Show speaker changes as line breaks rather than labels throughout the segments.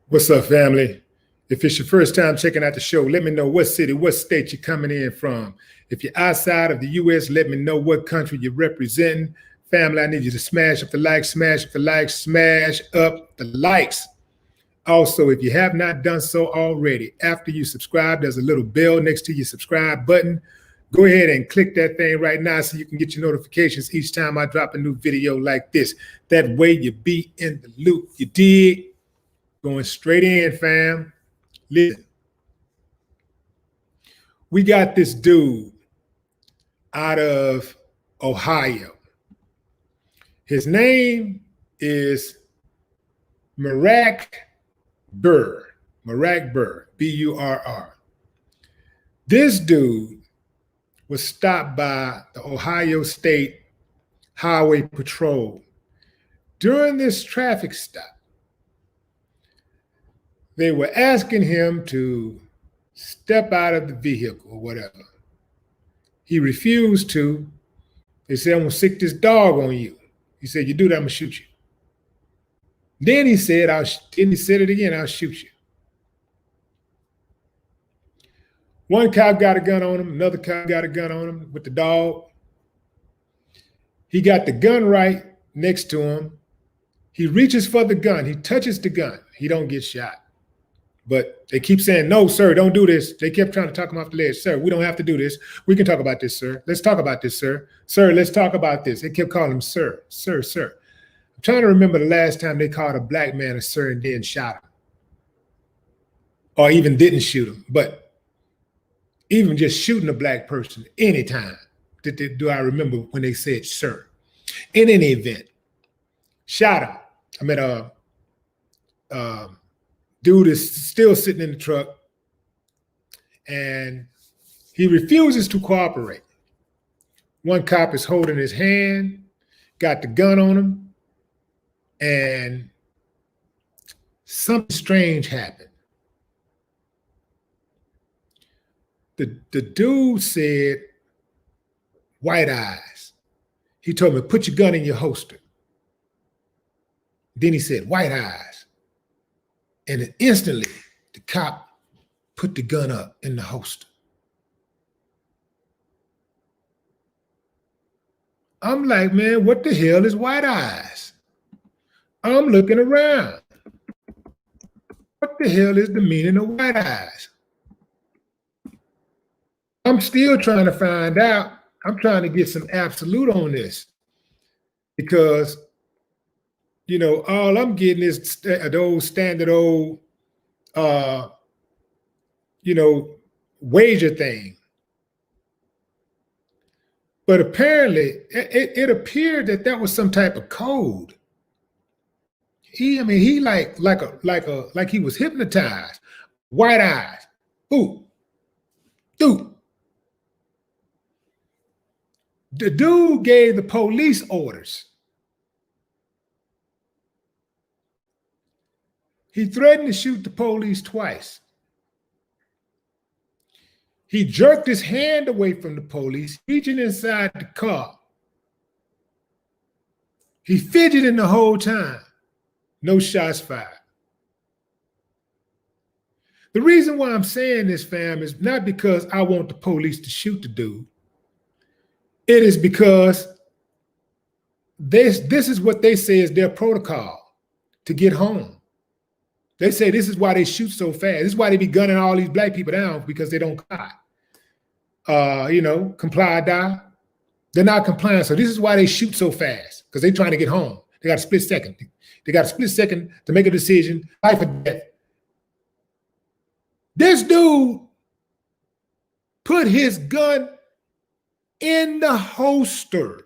What's up, family? If it's your first time checking out the show, let me know what city, what state you're coming in from. If you're outside of the U.S., let me know what country you're representing. Family, I need you to smash up the like, smash up the like, smash up the likes. Also, if you have not done so already, after you subscribe, there's a little bell next to your subscribe button. Go ahead and click that thing right now so you can get your notifications each time I drop a new video like this. That way you be in the loop. You dig? Going straight in, fam. Listen. We got this dude out of Ohio. His name is Marek Burr. Marek Burr, B-U-R-R. This dude was stopped by the Ohio State Highway Patrol. During this traffic stop, they were asking him to step out of the vehicle or whatever. He refused to. They said, I'm gonna sick this dog on you. He said, you do that, I'm gonna shoot you. Then he said, he said it again, I'll shoot you. One cop got a gun on him, another cop got a gun on him with the dog. He got the gun right next to him. He reaches for the gun, he touches the gun, he don't get shot. But they keep saying, no, sir, don't do this. They kept trying to talk him off the ledge. Sir, we don't have to do this. We can talk about this, sir. Let's talk about this, sir. Sir, let's talk about this. They kept calling him sir, sir, sir. I'm trying to remember the last time they called a black man a sir and then shot him. Or even didn't shoot him. But even just shooting a black person anytime, do I remember when they said sir. In any event, shot him. I mean, dude is still sitting in the truck and he refuses to cooperate. One cop is holding his hand, got the gun on him, and something strange happened. The dude said, white eyes. He told me, put your gun in your holster. Then he said, white eyes. And then instantly, the cop put the gun up in the holster. I'm like, man, what the hell is white eyes? I'm looking around. What the hell is the meaning of white eyes? I'm still trying to find out. I'm trying to get some absolute on this because you know, all I'm getting is the old standard old, you know, wager thing. But apparently, it appeared that that was some type of code. He like he was hypnotized. White eyes. Ooh, dude. The dude gave the police orders. He threatened to shoot the police twice. He jerked his hand away from the police, reaching inside the car. He fidgeted the whole time. No shots fired. The reason why I'm saying this, fam, is not because I want the police to shoot the dude. It is because this is what they say is their protocol to get home. They say this is why they shoot so fast. This is why they be gunning all these black people down, because they don't comply. You know, comply or die. They're not complying. So this is why they shoot so fast, because they're trying to get home. They got a split second. They got a split second to make a decision, life or death. This dude put his gun in the holster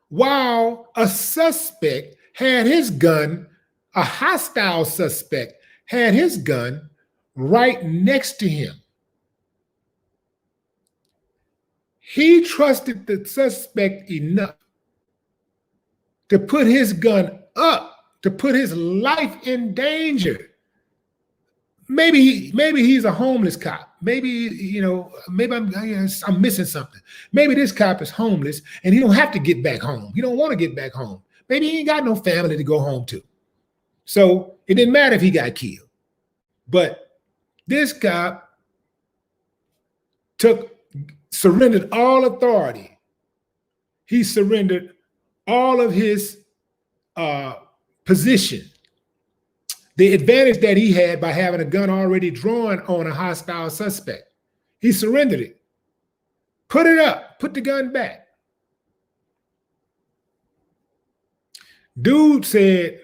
while a suspect had his gun, a hostile suspect had his gun right next to him. He trusted the suspect enough to put his gun up, to put his life in danger. maybe he's a homeless cop. Maybe, maybe I'm missing something. Maybe this cop is homeless and he don't have to get back home. He don't want to get back home. Maybe he ain't got no family to go home to. So it didn't matter if he got killed. But this cop surrendered all authority. He surrendered all of his position. The advantage that he had by having a gun already drawn on a hostile suspect. He surrendered it. Put it up. Put the gun back. Dude said,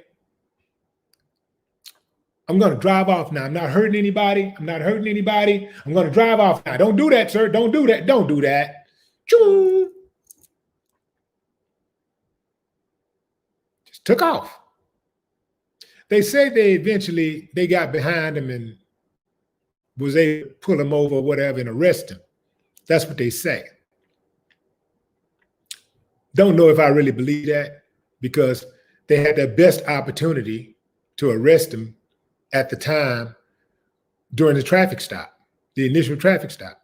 I'm going to drive off now. I'm not hurting anybody. I'm not hurting anybody. I'm going to drive off now. Don't do that, sir. Don't do that. Don't do that. Choo. Just took off. They say they got behind him and was able to pull him over or whatever and arrest him. That's what they say. Don't know if I really believe that, because they had their best opportunity to arrest him at the time during the traffic stop, the initial traffic stop.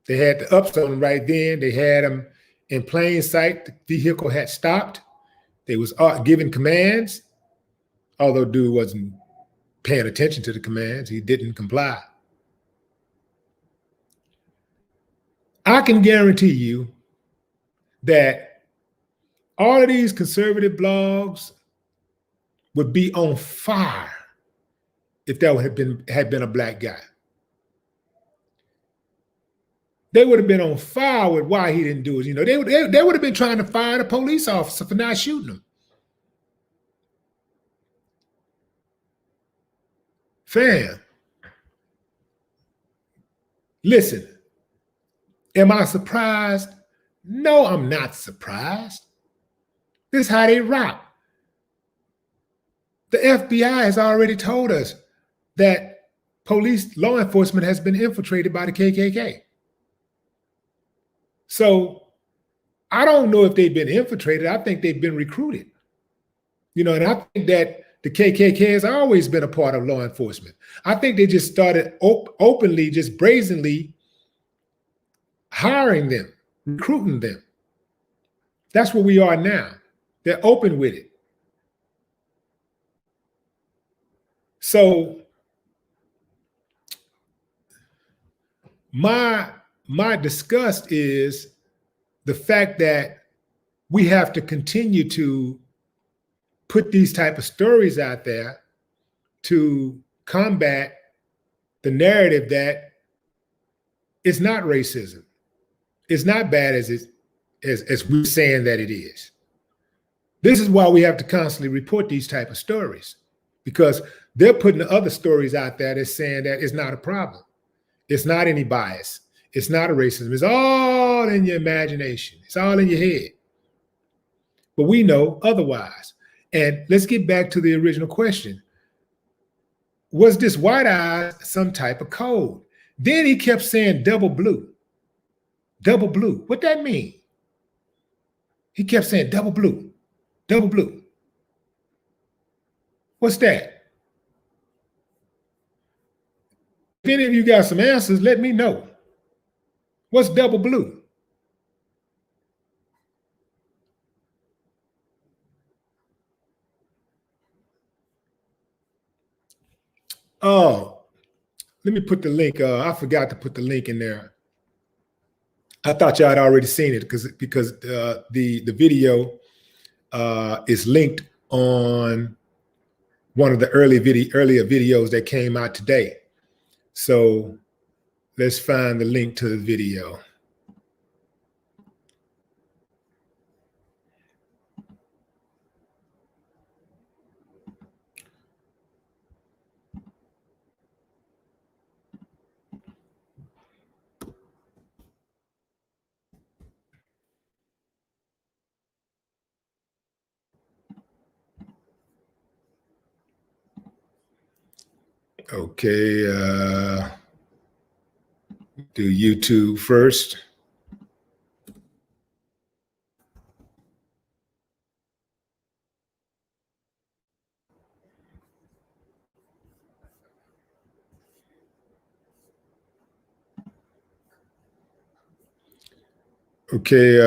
They had the ups on him right then. They had him in plain sight. The vehicle had stopped. They was giving commands, although dude wasn't paying attention to the commands. He didn't comply. I can guarantee you that all of these conservative blogs would be on fire if that had been a black guy. They would have been on fire with why he didn't do it. They would have been trying to fire the police officer for not shooting him. Fam, listen, am I surprised? No, I'm not surprised. This is how they rock. The FBI has already told us that law enforcement has been infiltrated by the KKK. So I don't know if they've been infiltrated. I think they've been recruited. And I think that the KKK has always been a part of law enforcement. I think they just started openly, just brazenly hiring them, recruiting them. That's where we are now. They're open with it. So my disgust is the fact that we have to continue to put these type of stories out there to combat the narrative that it's not racism. It's not bad as we're saying that it is. This is why we have to constantly report these type of stories, because they're putting the other stories out there that's saying that it's not a problem. It's not any bias. It's not a racism. It's all in your imagination. It's all in your head. But we know otherwise. And let's get back to the original question. Was this white eye some type of code? Then he kept saying double blue. Double blue. What that mean? He kept saying double blue. Double blue. What's that? If any of you got some answers, let me know. What's double blue? Oh, let me put the link. I forgot to put the link in there. I thought y'all had already seen it because the video is linked on one of the earlier videos that came out today. So let's find the link to the video. Okay, do YouTube first. Okay.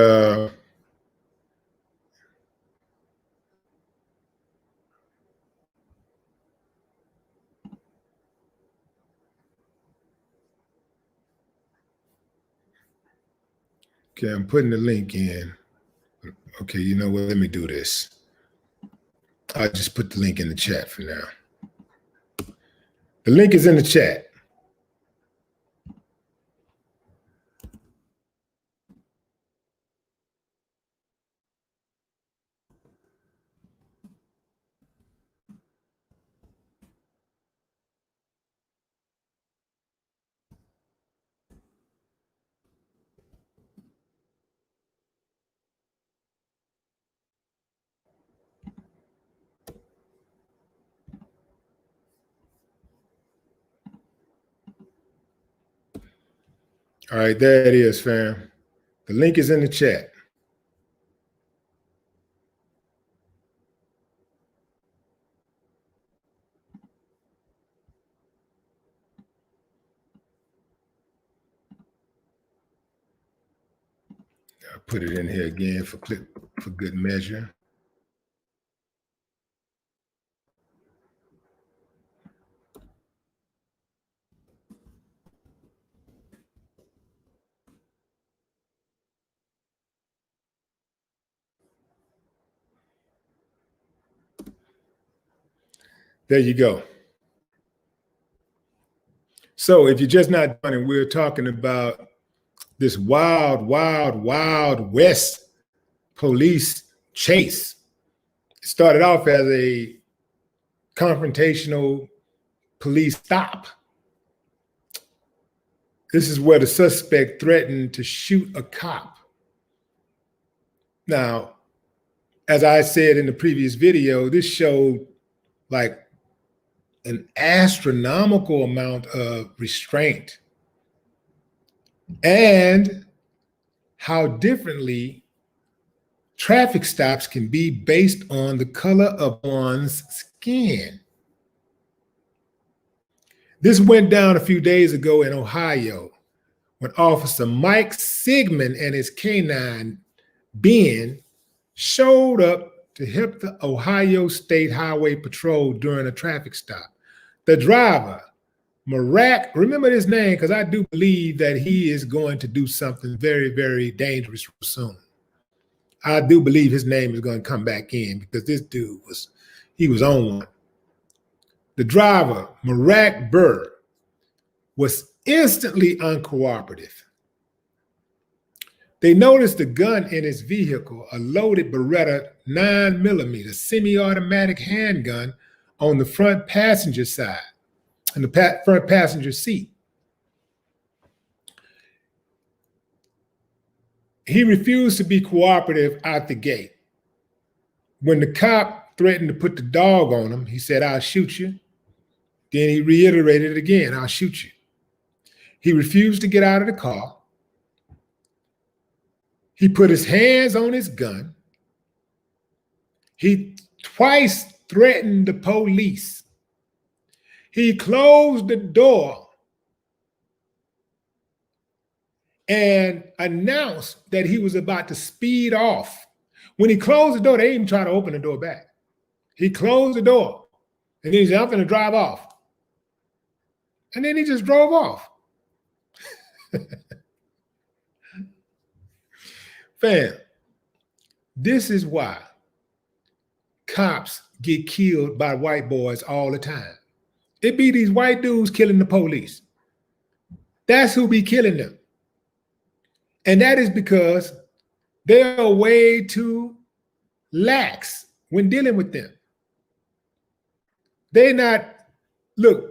Okay, I'm putting the link in. Okay, you know what? Let me do this. I'll just put the link in the chat for now. The link is in the chat. All right, there it is, fam. The link is in the chat. I'll put it in here again for good measure. There you go. So if you're just not joining, we're talking about this wild, wild, wild West police chase. It started off as a confrontational police stop. This is where the suspect threatened to shoot a cop. Now, as I said in the previous video, this showed like an astronomical amount of restraint and how differently traffic stops can be based on the color of one's skin. This went down a few days ago in Ohio when Officer Mike Sigmund and his canine, Ben, showed up to help the Ohio State Highway Patrol during a traffic stop. The driver, Marak, remember his name because I do believe that he is going to do something very, very dangerous soon. I do believe his name is going to come back in because this dude was on one. The driver, Marak Burr, was instantly uncooperative. They noticed a gun in his vehicle, a loaded Beretta 9mm semi-automatic handgun on the front passenger side, in the front passenger seat. He refused to be cooperative out the gate. When the cop threatened to put the dog on him, he said, "I'll shoot you." Then he reiterated it again, "I'll shoot you." He refused to get out of the car. He put his hands on his gun. He twice threatened the police. He closed the door and announced that he was about to speed off. When he closed the door, they didn't even try to open the door back. He closed the door and then he said, "I'm going to drive off." And then he just drove off. Fam, this is why cops get killed by white boys all the time. It be these white dudes killing the police. That's who be killing them. And that is because they are way too lax when dealing with them. They not, look,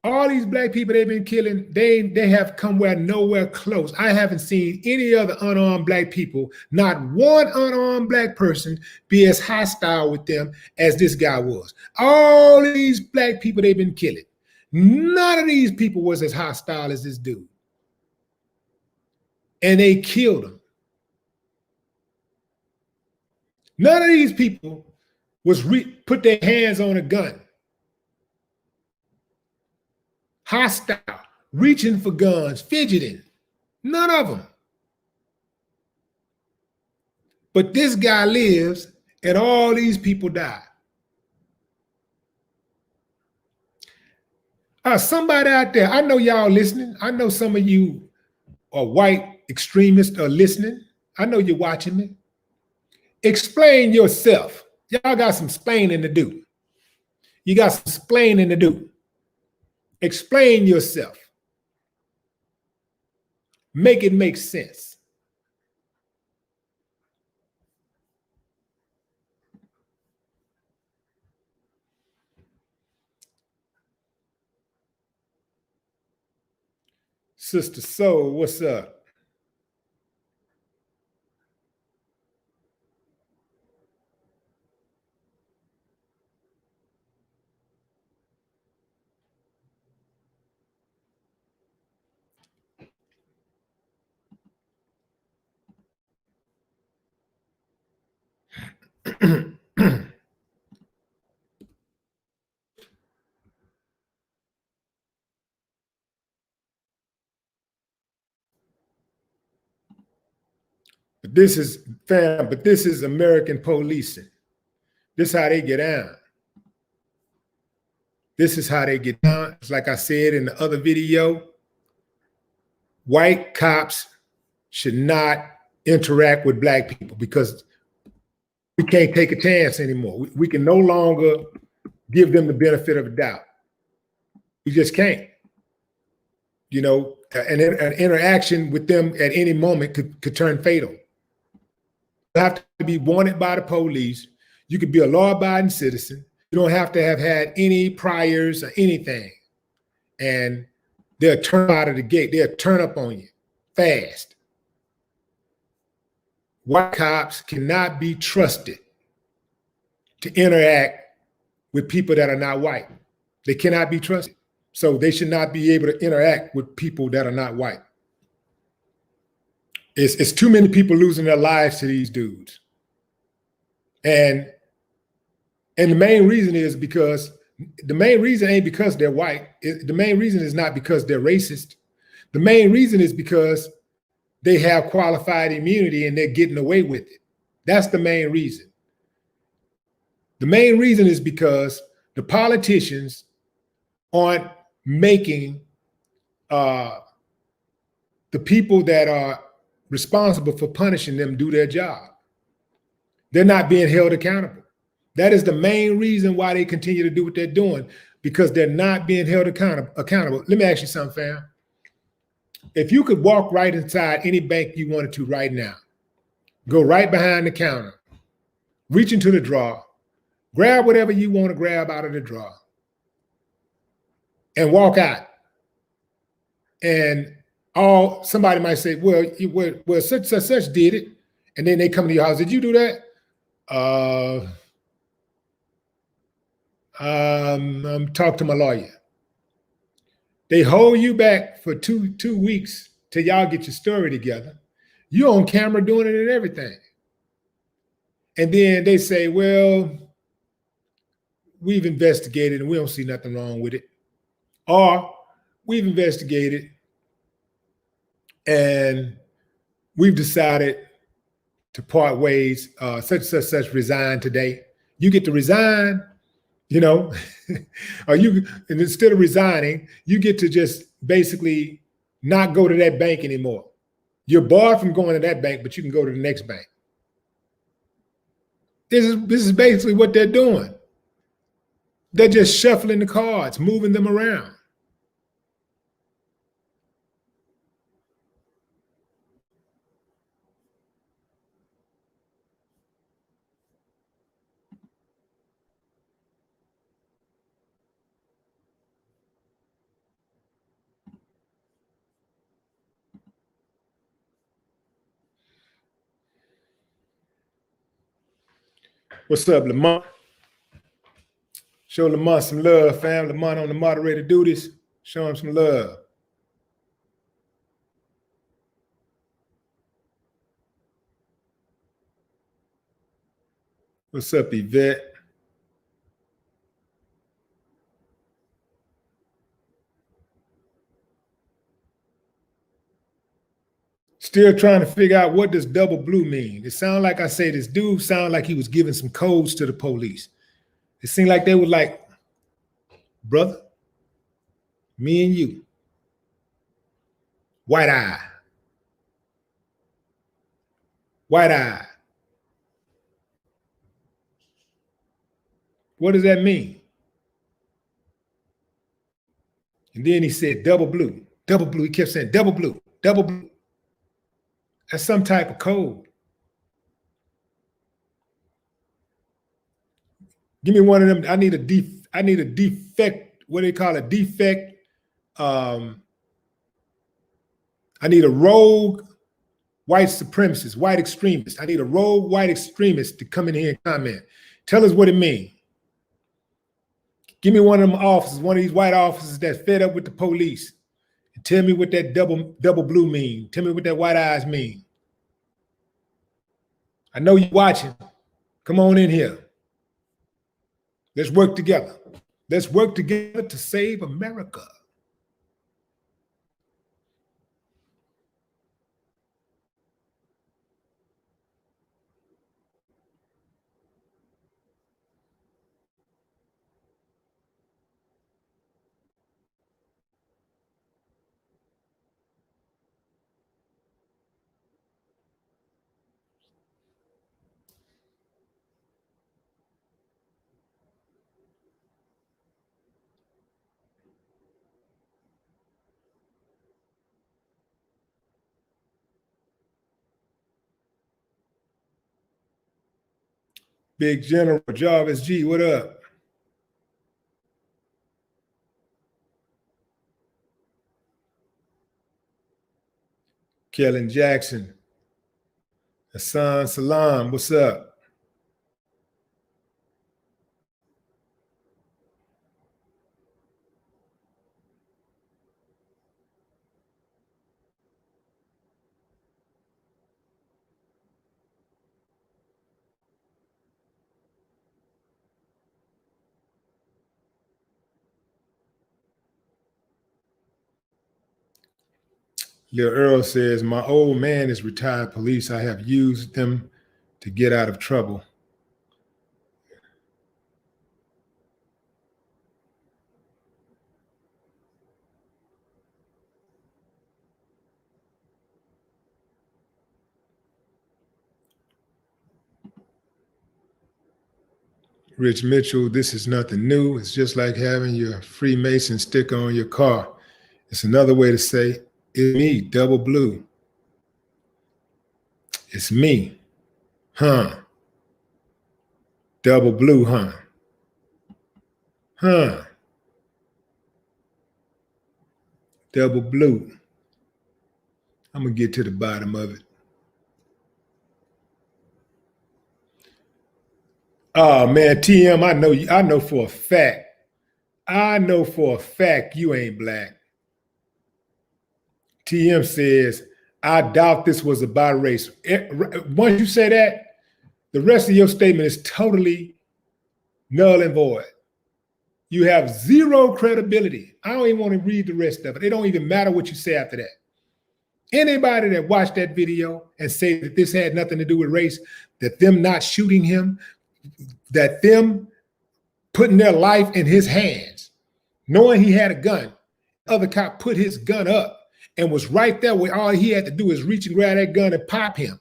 all these black people they've been killing, they have come nowhere close. I haven't seen any other unarmed black people, not one unarmed black person, be as hostile with them as this guy was. All these black people they've been killing, none of these people was as hostile as this dude. And they killed him. None of these people was put their hands on a gun. Hostile, reaching for guns, fidgeting. None of them. But this guy lives and all these people die. Somebody out there, I know y'all listening. I know some of you are white extremists are listening. I know you're watching me. Explain yourself. Y'all got some explaining to do. You got some explaining to do. Explain yourself. Make it make sense. Sister Soul, what's up? But this is American policing. This is how they get down. This is how they get down. It's like I said in the other video, white cops should not interact with black people because we can't take a chance anymore. We can no longer give them the benefit of the doubt. We just can't. You know, an interaction with them at any moment could turn fatal. You have to be wanted by the police. You could be a law-abiding citizen. You don't have to have had any priors or anything. And they'll turn out of the gate. They'll turn up on you fast. White cops cannot be trusted to interact with people that are not white. They cannot be trusted. So they should not be able to interact with people that are not white. It's too many people losing their lives to these dudes. And the main reason is because the main reason ain't because they're white. The main reason is not because they're racist. The main reason is because they have qualified immunity and they're getting away with it. That's the main reason. The main reason is because the politicians aren't making the people that are responsible for punishing them do their job. They're not being held accountable. That is the main reason why they continue to do what they're doing, because they're not being held accountable. Let me ask you something, fam. If you could walk right inside any bank you wanted to right now, go right behind the counter, reach into the drawer, grab whatever you want to grab out of the drawer, and walk out. And somebody might say, well, such did it. And then they come to your house. Did you do that? Talk to my lawyer. They hold you back for two weeks till y'all get your story together. You're on camera doing it and everything. And then they say, well, we've investigated and we don't see nothing wrong with it. Or we've investigated and we've decided to part ways, such resign today. You get to resign, you know, and instead of resigning, you get to just basically not go to that bank anymore. You're barred from going to that bank, but you can go to the next bank. This is basically what they're doing. They're just shuffling the cards, moving them around. What's up, Lamont? Show Lamont some love, fam. Lamont on the moderator duties. Show him some love. What's up, Yvette? Still trying to figure out what does double blue mean. It sounded like I say this dude sounded like he was giving some codes to the police. It seemed like they were like, brother, me and you, white eye, white eye. What does that mean? And then he said double blue, double blue. He kept saying double blue, double blue. That's some type of code. Give me one of them. I need a defect. What do they call it? Defect. I need a rogue white supremacist, white extremist. I need a rogue white extremist to come in here and comment. Tell us what it means. Give me one of them officers, one of these white officers that's fed up with the police. And tell me what that double blue mean. Tell me what that white eyes mean. I know you're watching. Come on in here. Let's work together. Let's work together to save America. Big General Jarvis G, what up? Kellen Jackson. Hassan Salam, what's up? Lil Earl says, my old man is retired police. I have used them to get out of trouble. Rich Mitchell, this is nothing new. It's just like having your Freemason sticker on your car. It's another way to say, it's me, double blue. It's me. Huh. Double blue, huh? Huh. Double blue. I'm going to get to the bottom of it. Oh, man, TM, I know for a fact. I know for a fact you ain't black. TM says, I doubt this was about race. Once you say that, the rest of your statement is totally null and void. You have zero credibility. I don't even want to read the rest of it. It don't even matter what you say after that. Anybody that watched that video and say that this had nothing to do with race, that them not shooting him, that them putting their life in his hands, knowing he had a gun, the other cop put his gun up and was right there where all he had to do is reach and grab that gun and pop him.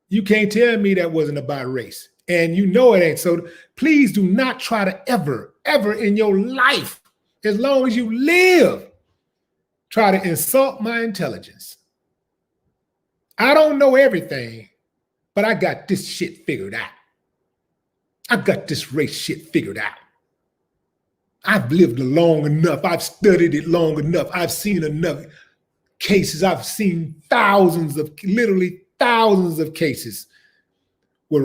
You can't tell me that wasn't about race. And you know it ain't. So please do not try to ever in your life, as long as you live, try to insult my intelligence. I don't know everything, but I got this shit figured out. I got this race shit figured out. I've lived long enough. I've studied it long enough. I've seen enough cases. I've seen literally thousands of cases with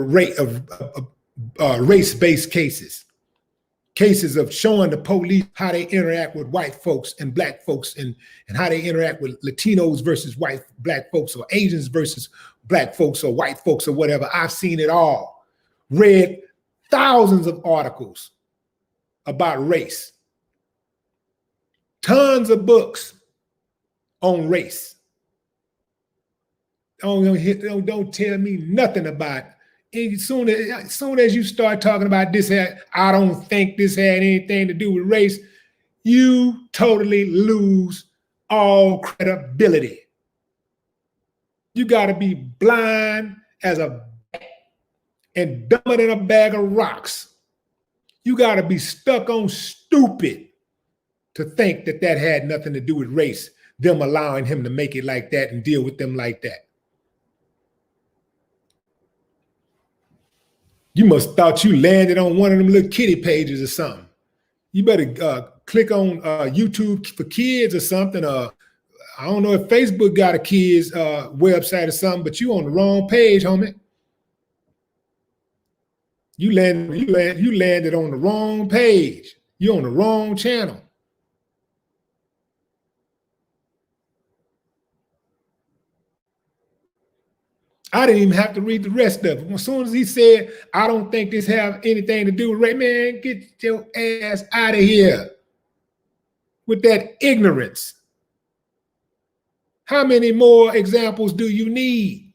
race-based cases of showing the police how they interact with white folks and black folks and how they interact with Latinos versus black folks, or Asians versus black folks, or white folks, or whatever. I've seen it all. Read thousands of articles about race. Tons of books on race. Don't tell me nothing about it. As soon as you start talking about this, I don't think this had anything to do with race, you totally lose all credibility. You got to be blind as a bat and dumber than a bag of rocks. You got to be stuck on stupid to think that that had nothing to do with race, them allowing him to make it like that and deal with them like that. You must have thought you landed on one of them little kiddie pages or something. You better click on YouTube for kids or something. I don't know if Facebook got a kids website or something, but you on the wrong page, homie. You landed on the wrong page. You're on the wrong channel. I didn't even have to read the rest of it. As soon as he said, I don't think this have anything to do with race, man, get your ass out of here with that ignorance. How many more examples do you need?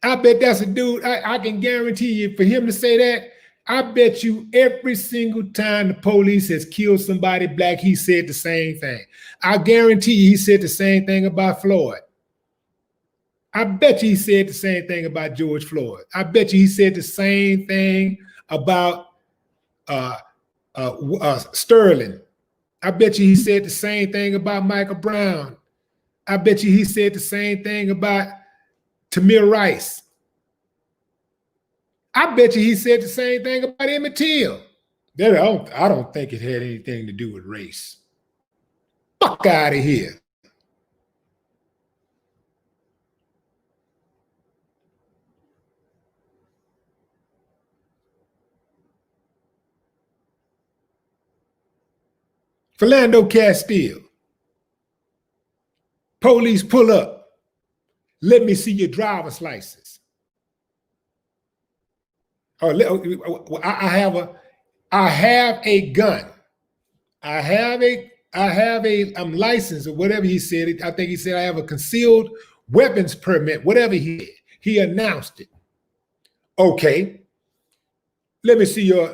I bet that's a dude, I can guarantee you, for him to say that, I bet you every single time the police has killed somebody black, he said the same thing. I guarantee you he said the same thing about Floyd. I bet you he said the same thing about George Floyd. I bet you he said the same thing about Sterling. I bet you he said the same thing about Michael Brown. I bet you he said the same thing about Tamir Rice. I bet you he said the same thing about Emmett Till. I don't think it had anything to do with race. Fuck out of here. Philando Castile. Police pull up. Let me see your driver's license. I have a gun. I'm licensed or whatever he said. I think he said I have a concealed weapons permit, whatever he did. He announced it. Okay. Let me see your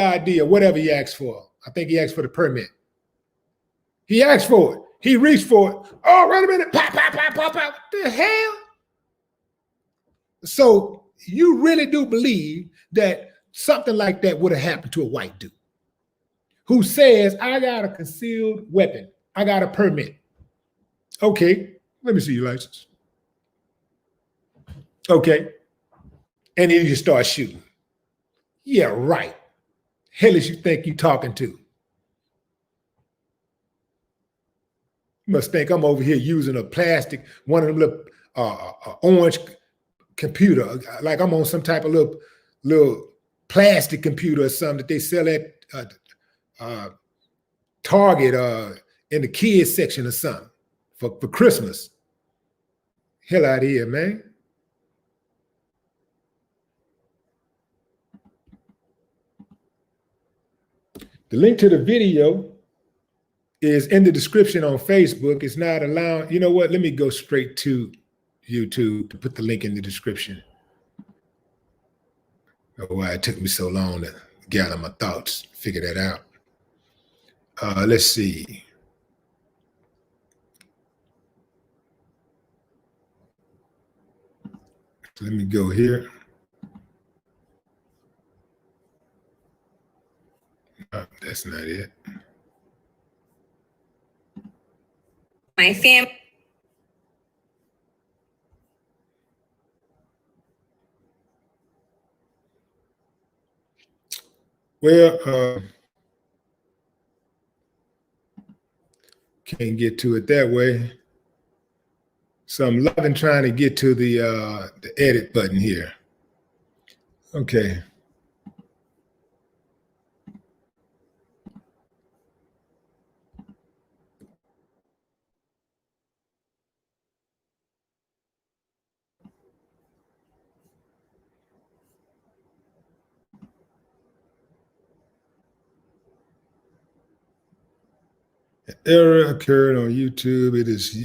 ID or whatever he asked for. I think he asked for the permit. He asked for it. He reached for it. Oh, wait a minute. Pop, pop, pop, pop, pop. What the hell? So you really do believe that something like that would have happened to a white dude who says, I got a concealed weapon. I got a permit. Okay, let me see your license. Okay. And then you start shooting. Yeah, right. Hell is you think you talking to? You must think I'm over here using a plastic, one of them little orange computer, like I'm on some type of little plastic computer or something that they sell at Target in the kids section or something for Christmas. Hell out of here, man. The link to the video is in the description on Facebook. It's not allowed. You know what? Let me go straight to YouTube to put the link in the description. Oh, why it took me so long to gather my thoughts, figure that out. Let's see. Let me go here. That's not it.
My family.
Well, can't get to it that way. So I'm loving trying to get to the edit button here. Okay. Error occurred on YouTube. It is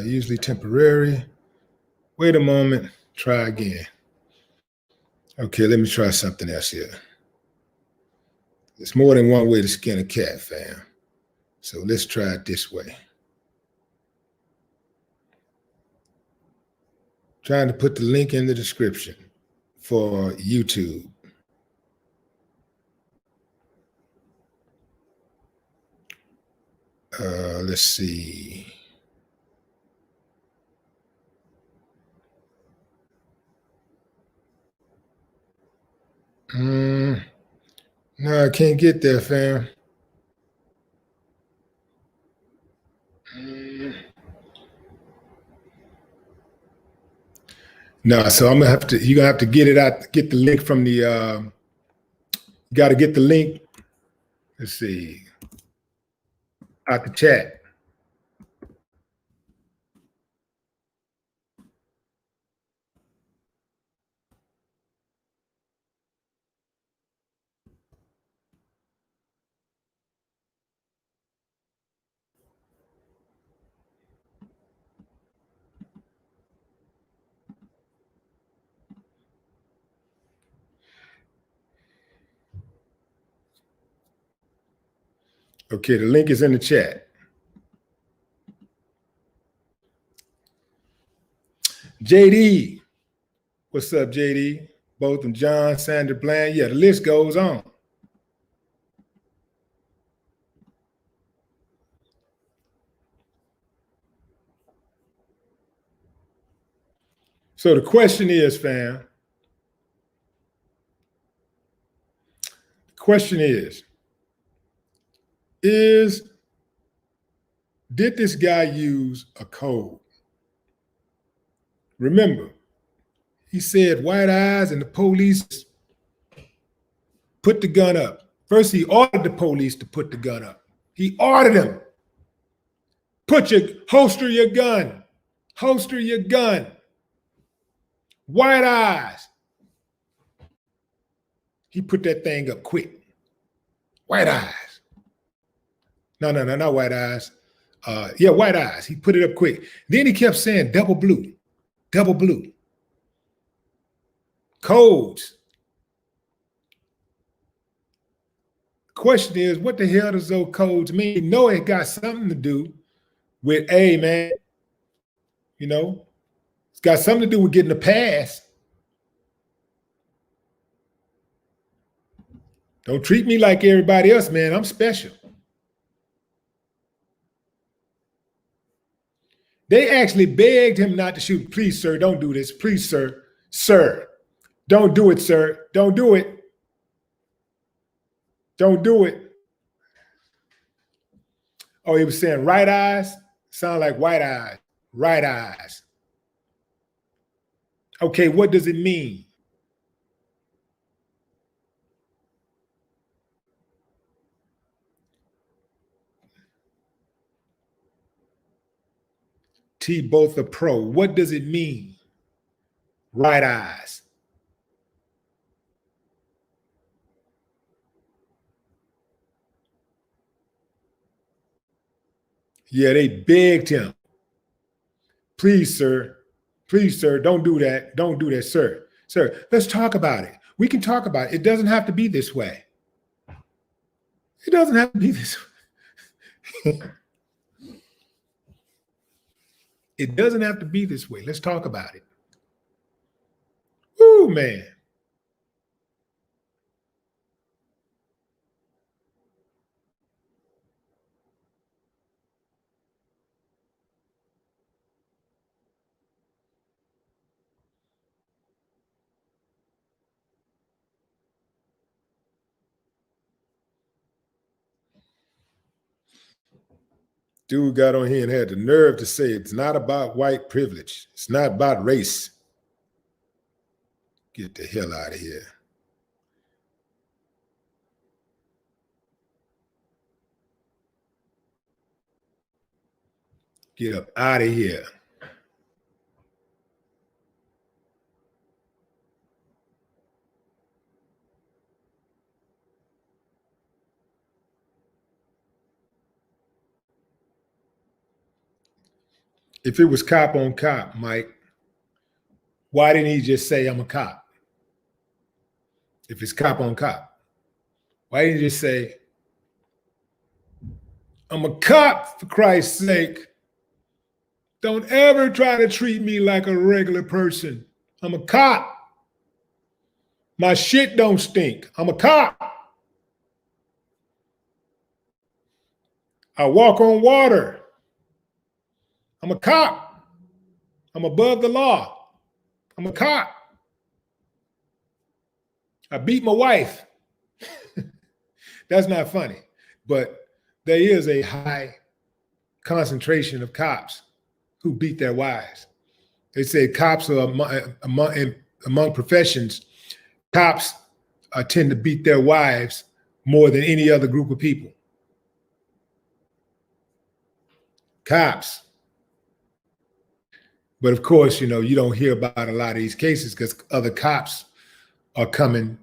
usually temporary. Wait a moment. Try again. Okay, let me try something else here. There's more than one way to skin a cat, fam. So let's try it this way. Trying to put the link in the description for YouTube. Let's see. No, I can't get there, fam. No, so I'm gonna have to. You're gonna have to get it out. Get the link from the. You got to get the link. Let's see. Out the chat. Okay, the link is in the chat. JD, what's up, JD? Both of John, Sandra Bland. Yeah, the list goes on. So the question is, fam. The question is did this guy use a code? Remember, he said white eyes and the police put the gun up. First, he ordered the police to put the gun up. He ordered them. Holster your gun. Holster your gun. White eyes. He put that thing up quick. White eyes. No, not white eyes. Yeah, white eyes. He put it up quick. Then he kept saying double blue, double blue. Codes. Question is, what the hell does those codes mean? You know it got something to do with, hey, man, you know, it's got something to do with getting a pass. Don't treat me like everybody else, man. I'm special. They actually begged him not to shoot. Please, sir, don't do this. Please, sir. Sir, don't do it, sir. Don't do it. Don't do it. Oh, he was saying right eyes? Sound like white eyes. Right eyes. Okay, what does it mean? T both a pro. What does it mean? Right eyes. Yeah, they begged him. Please, sir. Please, sir, don't do that. Don't do that, sir. Sir, let's talk about it. We can talk about it. It doesn't have to be this way. It doesn't have to be this way. It doesn't have to be this way. Let's talk about it. Woo, man. Dude got on here and had the nerve to say it's not about white privilege. It's not about race. Get the hell out of here. Get up out of here. If it was cop on cop, Mike, why didn't he just say, I'm a cop? If it's cop on cop, why didn't he just say, I'm a cop, for Christ's sake. Don't ever try to treat me like a regular person. I'm a cop. My shit don't stink. I'm a cop. I walk on water. I'm a cop. I'm above the law. I'm a cop. I beat my wife. That's not funny, but there is a high concentration of cops who beat their wives. They say cops are among professions, cops tend to beat their wives more than any other group of people. Cops. But of course, you don't hear about a lot of these cases because other cops are coming,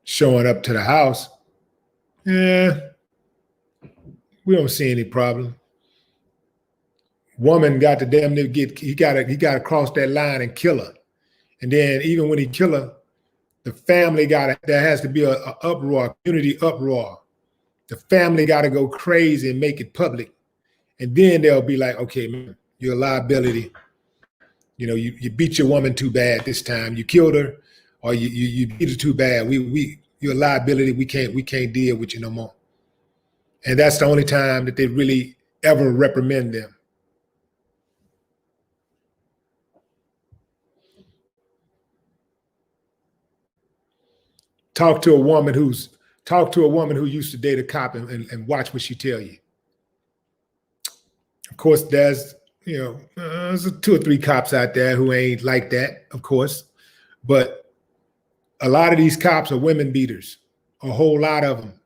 showing up to the house. Yeah, we don't see any problem. Woman got to damn near he got to cross that line and kill her. And then even when he kill her, the family there has to be a uproar, community uproar. The family got to go crazy and make it public. And then they'll be like, okay, man, you're a liability. You beat your woman too bad this time. You killed her, or you beat her too bad. You're a liability. We can't deal with you no more. And that's the only time that they really ever reprimand them. Talk to a woman who used to date a cop and watch what she tell you. Of course, there's there's 2 or 3 cops out there who ain't like that, of course, but a lot of these cops are women beaters, a whole lot of them.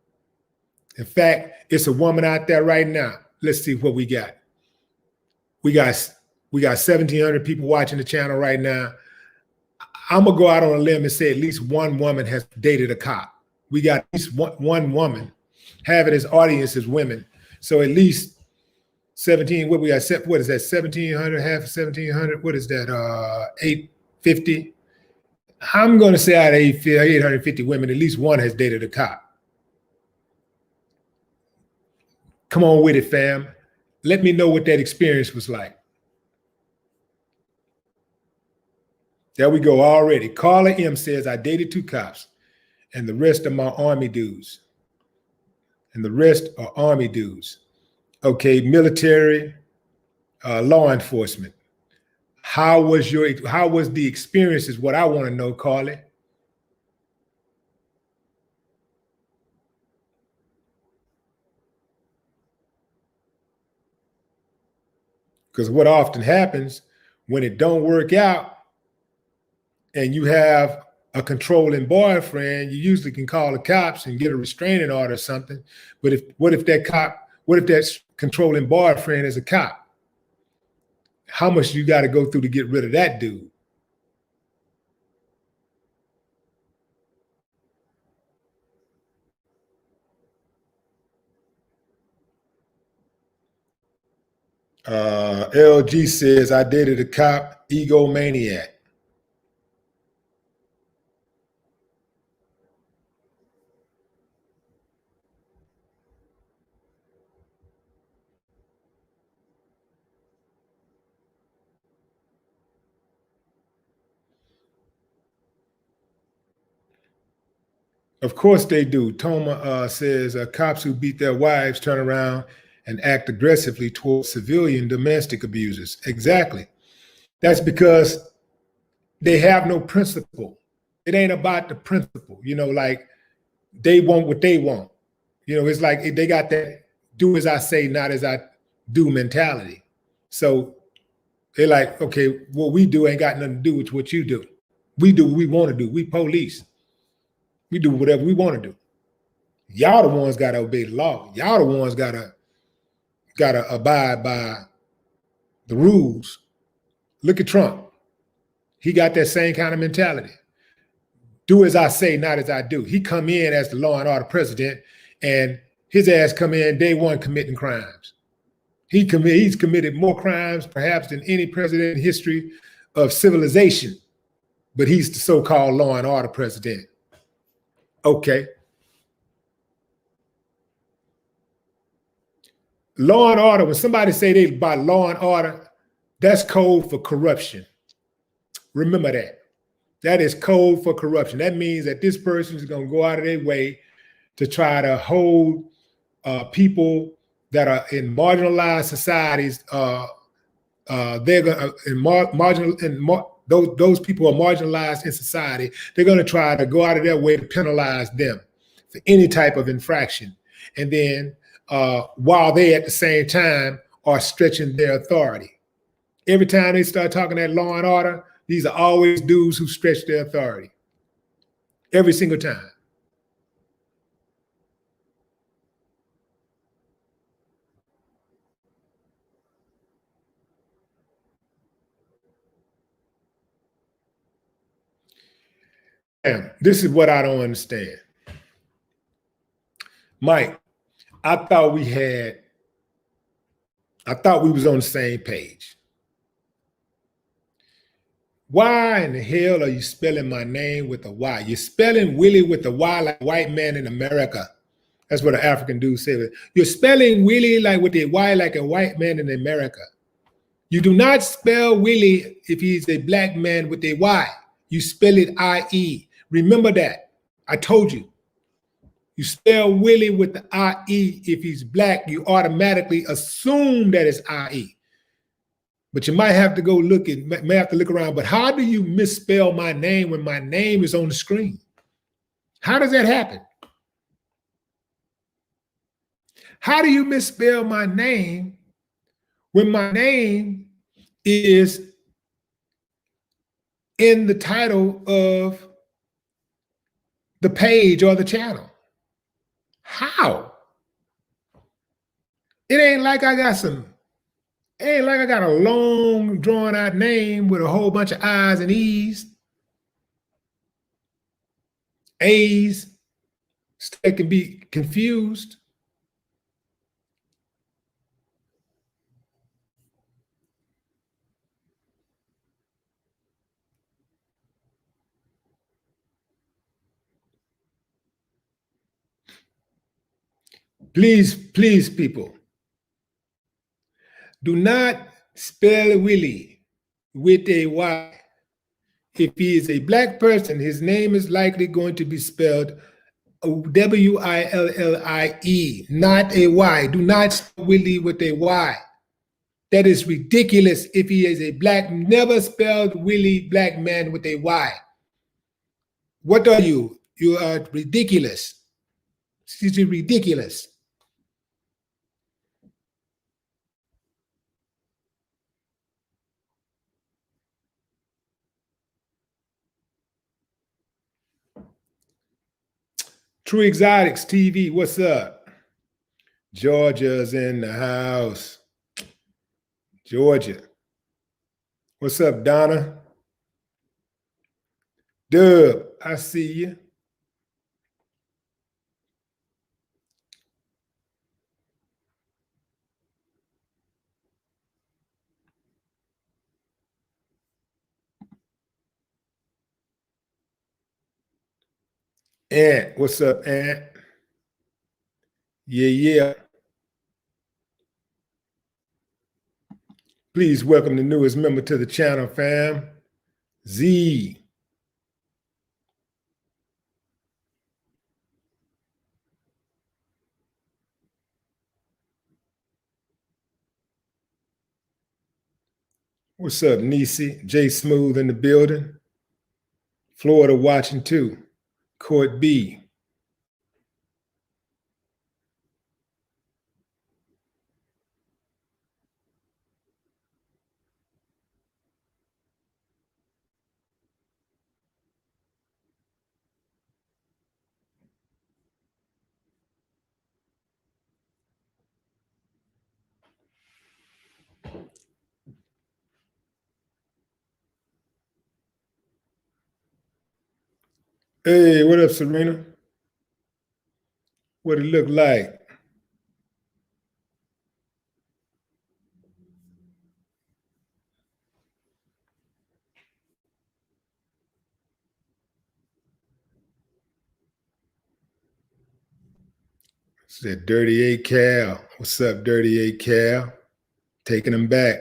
In fact, it's a woman out there right now. Let's see what we got. We got 1,700 people watching the channel right now. I'm gonna go out on a limb and say at least one woman has dated a cop. We got at least one woman having his audience as women. So at least 17, what we got, what is that, 1,700, half of 1,700, what is that, 850? I'm gonna say out of 850 women, at least one has dated a cop. Come on with it, fam. Let me know what that experience was like. There we go already. Carla M says, I dated 2 cops and the rest are my army dudes. And the rest are army dudes. Okay, military, law enforcement. How was the experience is what I want to know, Carly. Because what often happens when it don't work out and you have a controlling boyfriend, you usually can call the cops and get a restraining order or something. But what if that controlling boyfriend is a cop? How much you got to go through to get rid of that dude? LG says, I dated a cop, egomaniac. Of course they do. Toma says, cops who beat their wives turn around and act aggressively towards civilian domestic abusers. Exactly. That's because they have no principle. It ain't about the principle. Like they want what they want. It's like they got that do as I say, not as I do mentality. So they're like, okay, what we do ain't got nothing to do with what you do. We do what we want to do. We police. We do whatever we want to do. Y'all the ones got to obey the law. Y'all the ones got to abide by the rules. Look at Trump. He got that same kind of mentality. Do as I say, not as I do. He come in as the law and order president, and his ass come in day one committing crimes. He's committed more crimes perhaps than any president in history of civilization, but he's the so-called law and order president. Okay. Law and order, when somebody say they by law and order, that's code for corruption. Remember that. That is code for corruption. That means that this person is going to go out of their way to try to hold people that are in marginalized societies. They're going to those people are marginalized in society. They're going to try to go out of their way to penalize them for any type of infraction, and then while they at the same time are stretching their authority. Every time they start talking that law and order, these are always dudes who stretch their authority. Every single time. Damn, this is what I don't understand. Mike, I thought we was on the same page. Why in the hell are you spelling my name with a Y? You're spelling Willie with a Y like white man in America. That's what an African dude said. You're spelling Willie like with a Y like a white man in America. You do not spell Willie if he's a black man with a Y. You spell it I-E. Remember that. I told you. You spell Willie with the I-E. If he's black, you automatically assume that it's I-E. But you might have to go look at, may have to look around. But how do you misspell my name when my name is on the screen? How does that happen? How do you misspell my name when my name is in the title of the page or the channel? How? It ain't like I got a long drawn out name with a whole bunch of I's and E's, A's that can be confused. Please, please, people, do not spell Willie with a Y. If he is a black person, his name is likely going to be spelled W-I-L-L-I-E, not a Y. Do not spell Willie with a Y. That is ridiculous. If he is a black, never spelled Willie black man with a Y. What are you? You are ridiculous. This is ridiculous. True Exotics TV, what's up? Georgia's in the house. Georgia. What's up, Donna? Dub, I see you. Ant, what's up, Ant? Yeah. Please welcome the newest member to the channel, fam. Z. What's up, Nisi? J Smooth in the building. Florida watching too. Court B. Hey, what up, Serena? What it look like? Said Dirty 8 Cal. What's up, Dirty 8 Cal? Taking them back.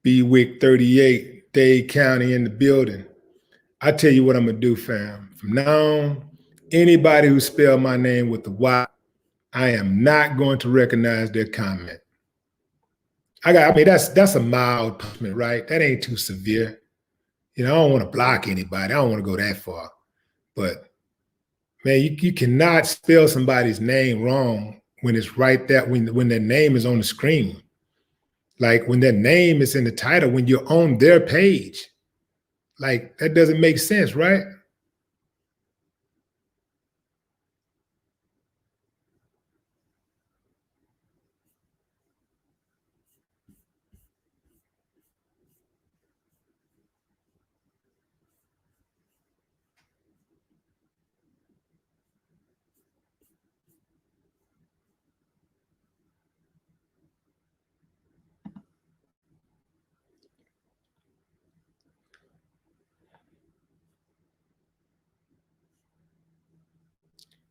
B-Wick 38, Dade County in the building. I tell you what I'm going to do, fam. From now on, anybody who spelled my name with the Y, I am not going to recognize their comment. I mean, that's a mild punishment, right? That ain't too severe. You know, I don't want to block anybody. I don't want to go that far. But, man, you cannot spell somebody's name wrong when it's right there, when their name is on the screen. Like when their name is in the title, when you're on their page. Like, that doesn't make sense, right?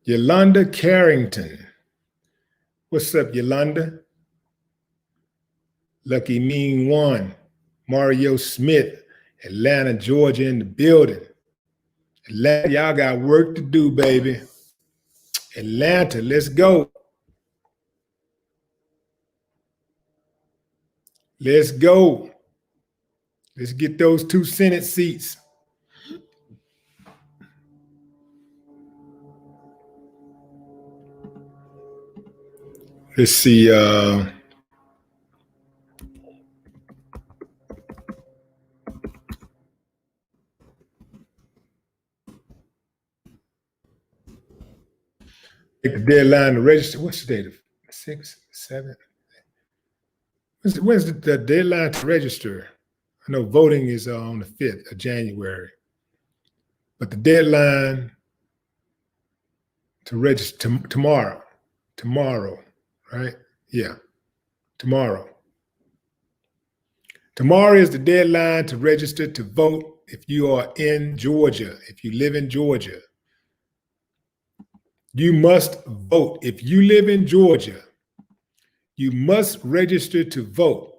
Yolanda Carrington. What's up, Yolanda? Lucky Mean One. Mario Smith, Atlanta, Georgia in the building. Atlanta, y'all got work to do, baby. Atlanta, let's go. Let's go. Let's get those 2 Senate seats. Let's see. The deadline to register. What's the date? 6, 7. When's the deadline to register? I know voting is on the 5th of January, but the deadline to register tomorrow, right? Yeah, tomorrow. Tomorrow is the deadline to register to vote if you are in Georgia, if you live in Georgia. You must vote. If you live in Georgia, you must register to vote,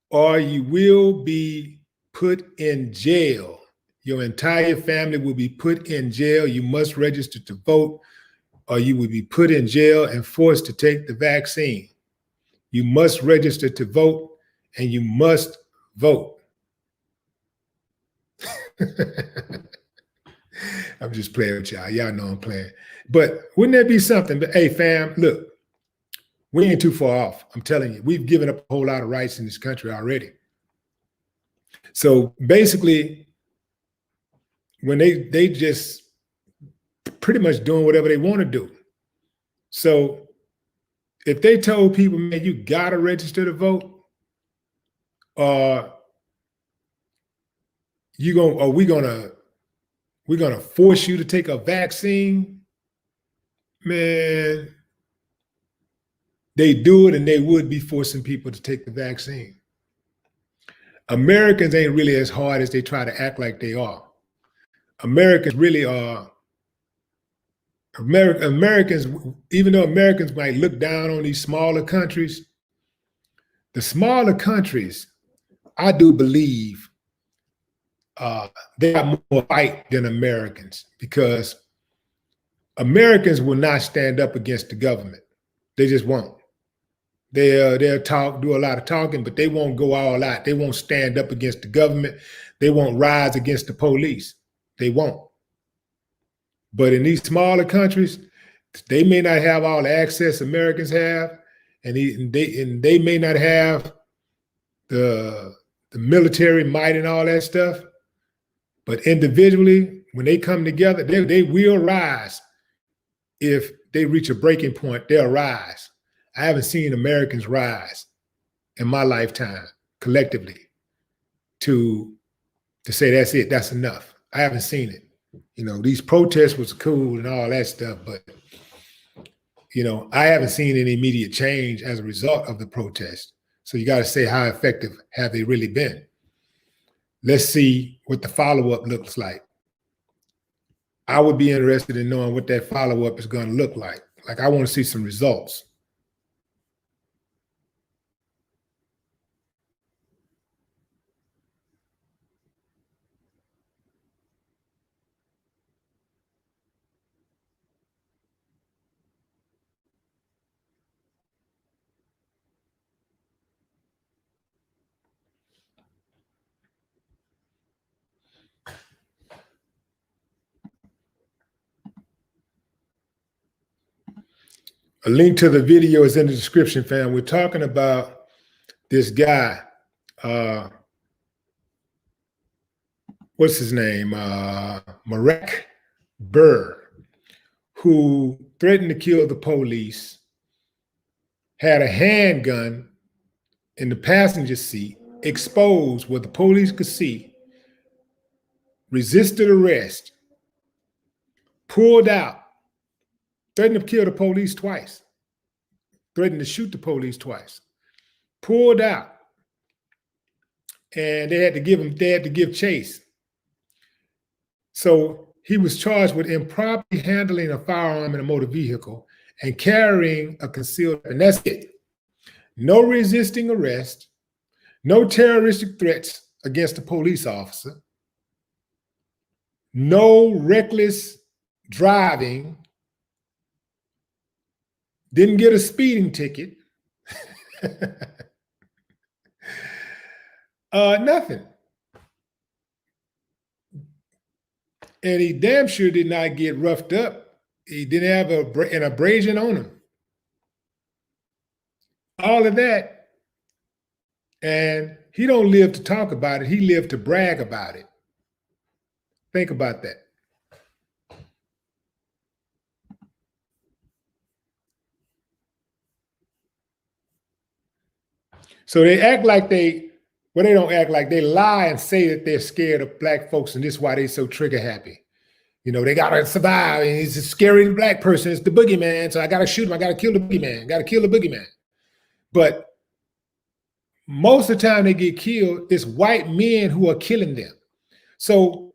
or you will be put in jail. Your entire family will be put in jail. You must register to vote, or you will be put in jail and forced to take the vaccine. You must register to vote, and you must vote. I'm just playing with y'all. Y'all know I'm playing. But wouldn't that be something? But hey, fam, look, we ain't too far off. I'm telling you, we've given up a whole lot of rights in this country already. So basically, when they just pretty much doing whatever they want to do. So if they told people, man, you gotta register to vote, or we're gonna force you to take a vaccine, man, they do it, and they would be forcing people to take the vaccine. Americans ain't really as hard as they try to act like they are. Americans really are. Americans, even though Americans might look down on these smaller countries, the smaller countries, I do believe they have more fight than Americans, because Americans will not stand up against the government. They just won't. They'll talk, do a lot of talking, but they won't go all out. They won't stand up against the government. They won't rise against the police. They won't. But in these smaller countries, they may not have all the access Americans have, and they may not have the military might and all that stuff, but individually, when they come together, they will rise. If they reach a breaking point, they'll rise. I haven't seen Americans rise in my lifetime collectively to say that's it, that's enough. I haven't seen it. You know, these protests was cool and all that stuff, but you know, I haven't seen any immediate change as a result of the protest. So you got to say, how effective have they really been? Let's see what the follow-up looks like. I would be interested in knowing what that follow-up is going to look like. Like, I want to see some results. A link to the video is in the description, fam. We're talking about this guy. What's his name? Marek Burr, who threatened to kill the police, had a handgun in the passenger seat, exposed where the police could see, resisted arrest, pulled out, threatened to kill the police twice, threatened to shoot the police twice, pulled out, and they had to give chase. So he was charged with improperly handling a firearm in a motor vehicle and carrying a concealed weapon. That's it. No resisting arrest, no terroristic threats against a police officer, no reckless driving, didn't get a speeding ticket, nothing. And he damn sure did not get roughed up. He didn't have an abrasion on him. All of that. And he don't live to talk about it. He lived to brag about it. Think about that. So they act like they don't act like, they lie and say that they're scared of black folks, and this is why they're so trigger happy. You know, they gotta survive, and he's a scary black person, it's the boogeyman, so I gotta shoot him, I gotta kill the boogeyman, gotta kill the boogeyman. But most of the time they get killed, it's white men who are killing them. So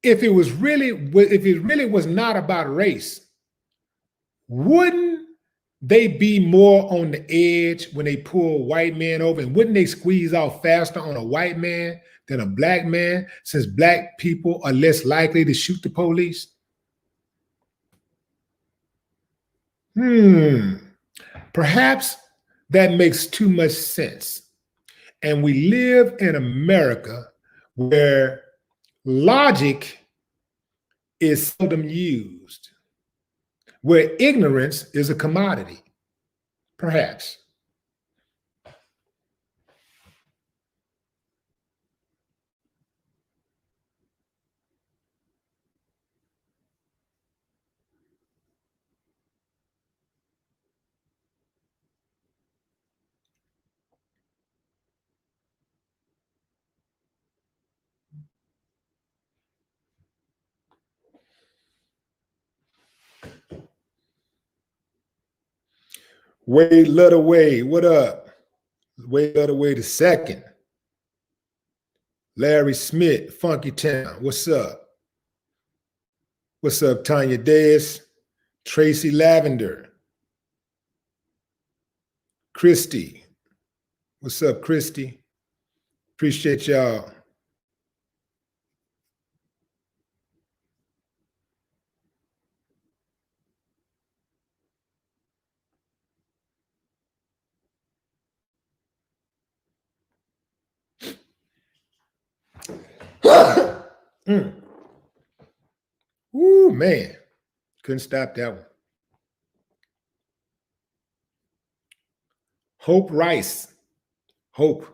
if it really was not about race, wouldn't they be more on the edge when they pull white men over? And wouldn't they squeeze off faster on a white man than a black man, since black people are less likely to shoot the police? Perhaps that makes too much sense. And we live in America where logic is seldom used, where ignorance is a commodity, perhaps. Wade Lutterway, what up? Wade Lutterway the second. Larry Smith, Funky Town, what's up? What's up, Tanya Deyes? Tracy Lavender. Christy. What's up, Christy? Appreciate y'all. Ooh, man. Couldn't stop that one. Hope Rice. Hope.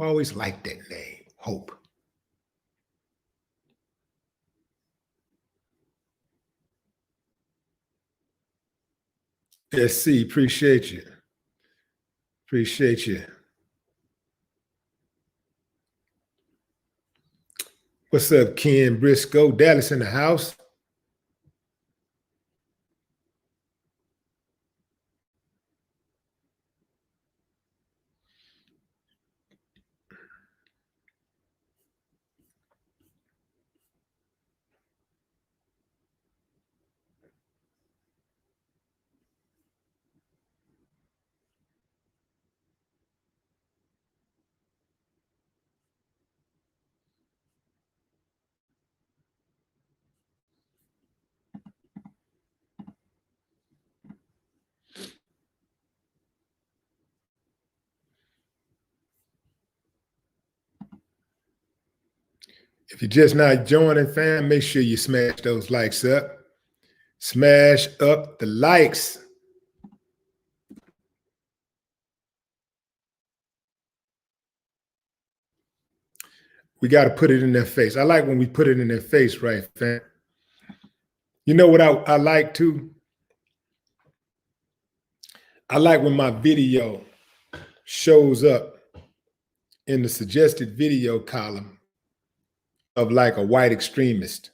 I always liked that name, Hope. SC, appreciate you. Appreciate you. What's up, Ken Briscoe? Dallas in the house. If you're just not joining, fam, make sure you smash those likes up. Smash up the likes. We got to put it in their face. I like when we put it in their face, right, fam? You know what I like too? I like when my video shows up in the suggested video column of like a white extremist.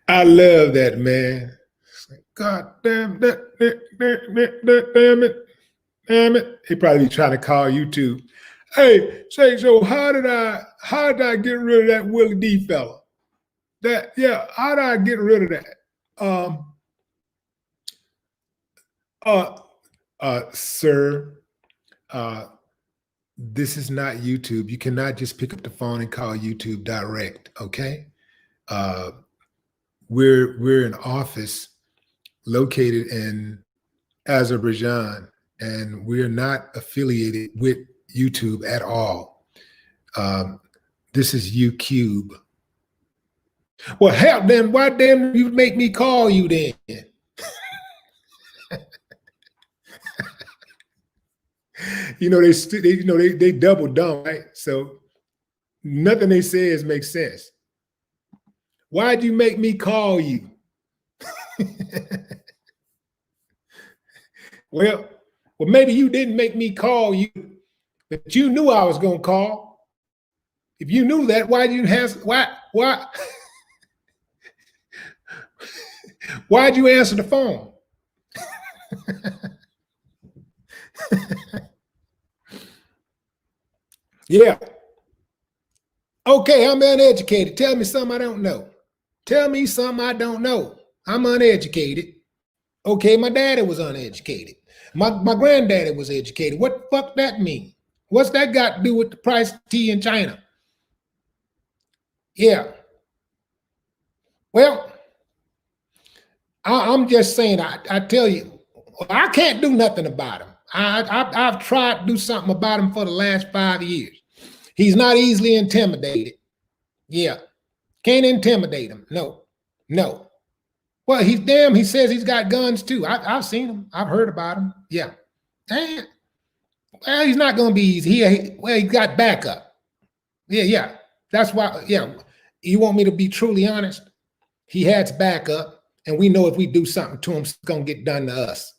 I love that, man. God damn it. He probably be trying to call YouTube. Hey, say, so how did I get rid of that Willie D fella? How did I get rid of that? Sir, this is not YouTube. You cannot just pick up the phone and call YouTube direct, okay? We're an office located in Azerbaijan, and we're not affiliated with YouTube at all. This is UCube. Well, hell, then why damn you make me call you then? They double down, right? So nothing they say makes sense. Why'd you make me call you? Well, maybe you didn't make me call you, but you knew I was gonna call. If you knew that, why did you why'd you answer the phone? Yeah. Okay, I'm uneducated. Tell me something I don't know. Tell me something I don't know. I'm uneducated. Okay, my daddy was uneducated. My granddaddy was educated. What the fuck that mean? What's that got to do with the price of tea in China? Yeah. Well, I'm just saying, I tell you, I can't do nothing about him. I've tried to do something about him for the last 5 years. He's not easily intimidated. Yeah. Can't intimidate him. No. Well, he says he's got guns too. I've seen him. I've heard about him. Yeah. And, well, he's not going to be easy. He got backup. Yeah. That's why, yeah. You want me to be truly honest? He has backup, and we know if we do something to him, it's going to get done to us.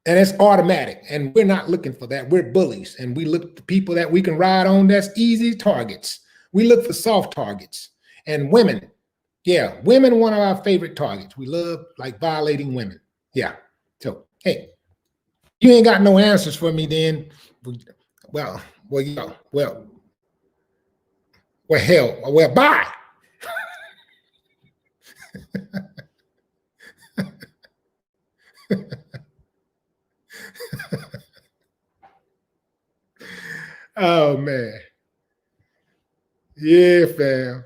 And it's automatic, and we're not looking for that. We're bullies, and we look for people that we can ride on that's easy targets. We look for soft targets. And women, yeah, women, one of our favorite targets. We love like violating women. Yeah. So, hey, you ain't got no answers for me then. Well, bye. Oh man. Yeah, fam.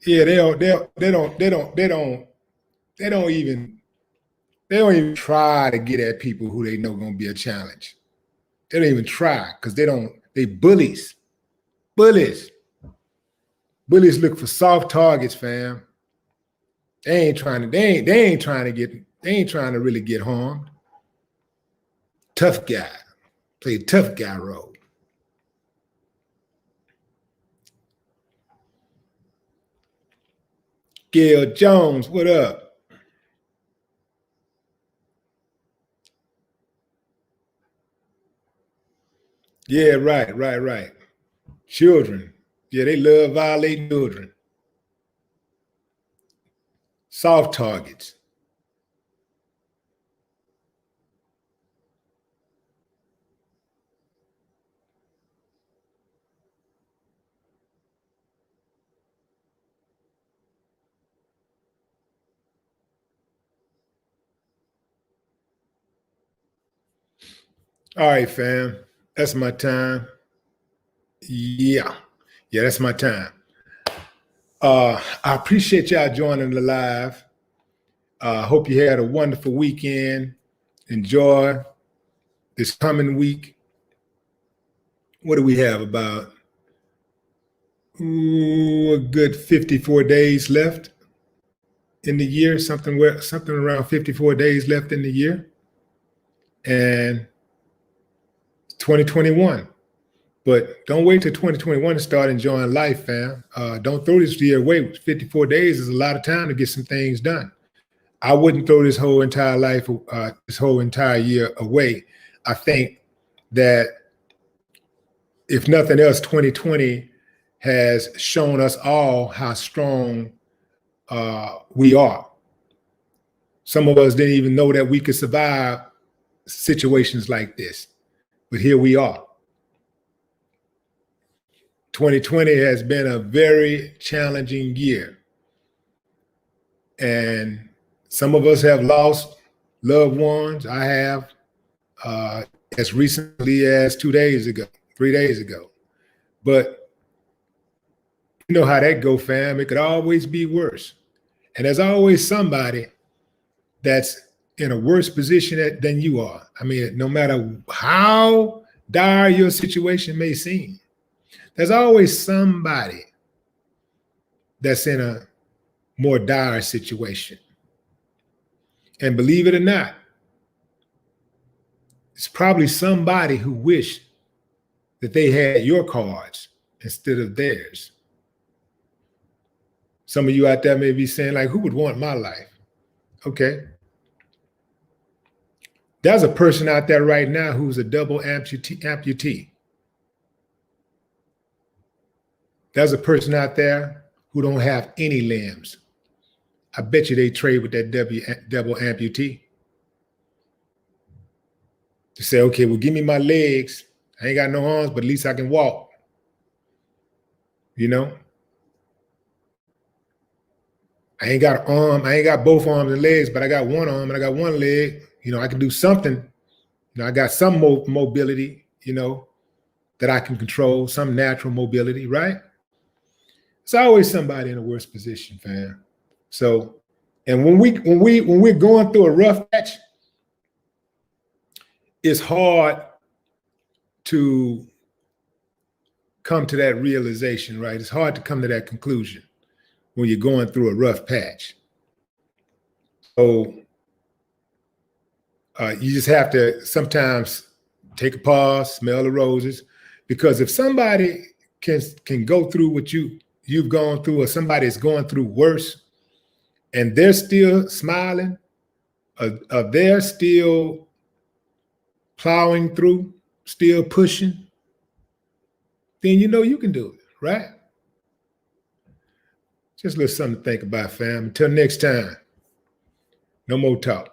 Yeah, they don't even try to get at people who they know gonna be a challenge. They don't even try because they bullies. Bullies look for soft targets, fam. They ain't trying to really get harmed. Tough guy. Play tough guy role. Gail Jones, what up? Yeah, right. Children. Yeah, they love violating children. Soft targets. All right, fam. That's my time. Yeah, that's my time. I appreciate y'all joining the live. Hope you had a wonderful weekend. Enjoy this coming week. What do we have? About a good 54 days left in the year, something around 54 days left in the year. And 2021. But don't wait till 2021 to start enjoying life, fam. Don't throw this year away. 54 days is a lot of time to get some things done. I wouldn't throw this whole entire year away. I think that if nothing else, 2020 has shown us all how strong we are. Some of us didn't even know that we could survive situations like this, but here we are. 2020 has been a very challenging year. And some of us have lost loved ones. I have as recently as 3 days ago. But you know how that go, fam. It could always be worse. And there's always somebody that's in a worse position than you are. I mean, no matter how dire your situation may seem, there's always somebody that's in a more dire situation. And believe it or not, it's probably somebody who wished that they had your cards instead of theirs. Some of you out there may be saying, like, who would want my life? Okay. There's a person out there right now who's a double amputee. There's a person out there who don't have any limbs. I bet you they trade with that double amputee. To say, okay, well, give me my legs. I ain't got no arms, but at least I can walk. You know? I ain't got an arm. I ain't got both arms and legs, but I got one arm and I got one leg. You know, I can do something. You know, I got some mobility, you know, that I can control, some natural mobility, right? It's always somebody in a worse position, fam. So, and when we're going through a rough patch, it's hard to come to that realization, right? It's hard to come to that conclusion when you're going through a rough patch. So you just have to sometimes take a pause, smell the roses, because if somebody can go through what you've gone through, or somebody's going through worse, and they're still smiling, or they're still plowing through, still pushing, then you know you can do it, right? Just a little something to think about, fam. Until next time, no more talk.